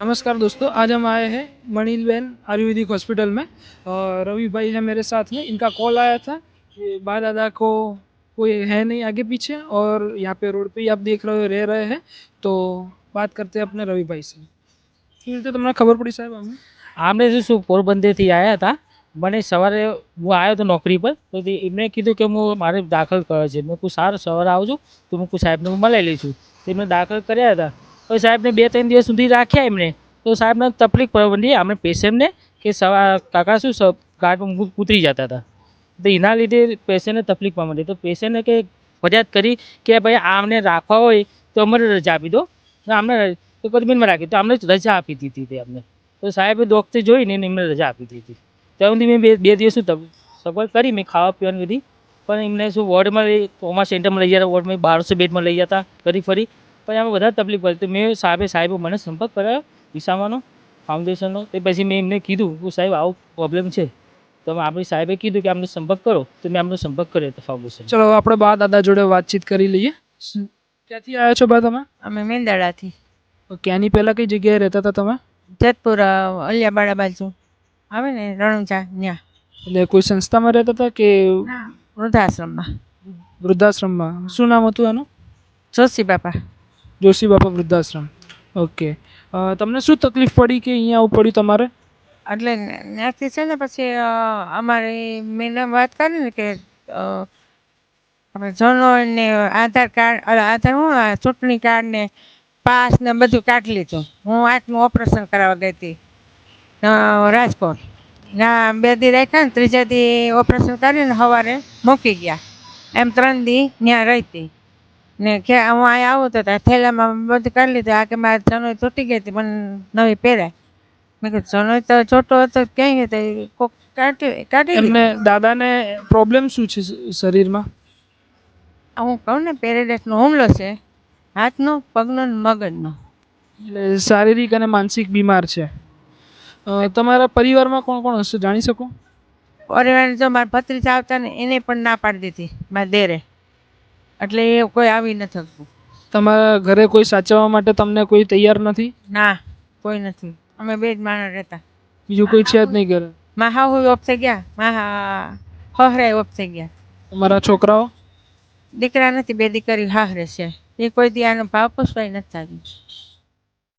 नमस्कार दोस्तों, आज हम आए हैं मणिलबेन आयुर्वेदिक हॉस्पिटल में और रवि भाई है मेरे साथ में। इनका कॉल आया था कि बा दादा को कोई है नहीं आगे पीछे और यहाँ पे रोड पे ही आप देख रहे हो रह रहे हैं, तो बात करते हैं अपने रवि भाई से। કેવી રીતે તમને ખબર પડી સાહેબ? અમે આમને શું પોરબંદરથી આવ્યા હતા. મને સવારે હું આવ્યો હતો નોકરી પર, તો એમણે કીધું કે હું મારે દાખલ કરે છે. મેં કહું સારું, સવારે આવજો તો હું સાહેબને હું મળી લઈશું. તેમને દાખલ કર્યા હતા. તો સાહેબને 2-3 દિવસ સુધી રાખ્યા એમણે. તો સાહેબને તકલીફ પડી અમે પેશન્ટને કે સવા કાકા શું ગાર્ડમાં ઉતરી જતા હતા. તો એના લીધે પેશન્ટને તકલીફમાં માંડી. તો પેશન્ટને કે ફરિયાદ કરી કે ભાઈ આમને રાખવા હોય તો અમને રજા આપી દો. આમને તો કદમીનમાં રાખી તો અમને રજા આપી દીધી હતી અમને. તો સાહેબે ડૉક્ટર જોઈને એમને રજા આપી દીધી. ત્યાં સુધી મેં બે દિવસનું સગવડ કરી, મેં ખાવા પીવાની બધી. પણ એમને શું વોર્ડમાં ટ્રોમા સેન્ટરમાં લઈ જતા, વોર્ડમાં 1200 બેડમાં લઈ જતા ફરી. પછી આમાં વધારે તકલીફ પડી. તો મેં સાહેબે મને સંપર્ક કરાયો વિસાવાનો ફાઉન્ડેશનનો. તે પછી મેં એમને કીધું કે સાહેબ આવો પ્રોબ્લેમ છે. તો આપણી સાહેબે કીધું કે આમને સંપર્ક કરો. તો મેં આમનો સંપર્ક કર્યો હતો ફાઉન્ડેશન. ચલો આપણે બા દાદા જોડે વાતચીત કરી લઈએ. ક્યાંથી આવ્યા છો બા તમે? અમે મેંદડાથી. ક્યાંની પહેલાં કઈ જગ્યાએ રહેતા હતા તમે? જેતપુર અલિયાબાડા બાજુ આવે ને રણુજા ત્યાં. એટલે કોઈ સંસ્થામાં રહેતા હતા કે વૃદ્ધાશ્રમમાં. વૃદ્ધાશ્રમમાં? શું નામ હતું એનું? જોશી બાપા. જોશી બાપા વૃદ્ધાશ્રમ. ઓકે. તમને શું તકલીફ પડી કે અહીંયા આવવું પડ્યું તમારે? એટલે ત્યાંથી છે ને પછી અમારે મેં વાત કરી ને કે આપણે જનોન ને આધાર કાર્ડ આધાર હું ચૂંટણી કાર્ડ ને પાસ ને બધું કાઢી લીધું. હું આંખનું ઓપરેશન કરાવવા ગઈ હતી રાજકોટ. ના 2 દી રાખ્યા ને, 3જા દી ઓપરેશન કરીને સવારે મૂકી ગયા. એમ 3 દી ત્યાં રહી હતી ને કે હું અહીંયા આવું તો થેલામાં બધું કાઢી લીધું. આ કે મારે જનોઈ તૂટી ગઈ હતી, મને નવી પહેરાય. મેં કીધું જનોઈ તો ચોટો હતો ક્યાંય હતો, કોક કાઢી એમને દાદાને પ્રોબ્લેમ શું છે શરીરમાં? હું કહું ને પેરેડાઇટિસનો હુમલો છે, હાથનો, પગનો ને મગજનો. એટલે શારીરિક અને માનસિક બીમાર છે. તમારા પરિવારમાં કોણ કોણ હશે જાણી શકું? પરિવાર જો મારા ભત્રીજા આવતા ને એને પણ ના પાડી દીધી મારા દેરે, એટલે એ કોઈ આવી ન શકતું. તમારા ઘરે કોઈ સાચવવા માટે તમને કોઈ તૈયાર નથી? ના, કોઈ નથી. અમે 2 જ માણસ રહેતા. બીજું કોઈ છે જ નહીં ઘરે? મા હાહુ ઓફ થઈ ગયા, મા હહરાય ઓફ થઈ ગયા. તમારા છોકરાઓ? દીકરા નથી, 2 દીકરી હાહરે છે. એ કોઈ દી આનો ભાવ પૂછવાય નથી આવ્યું.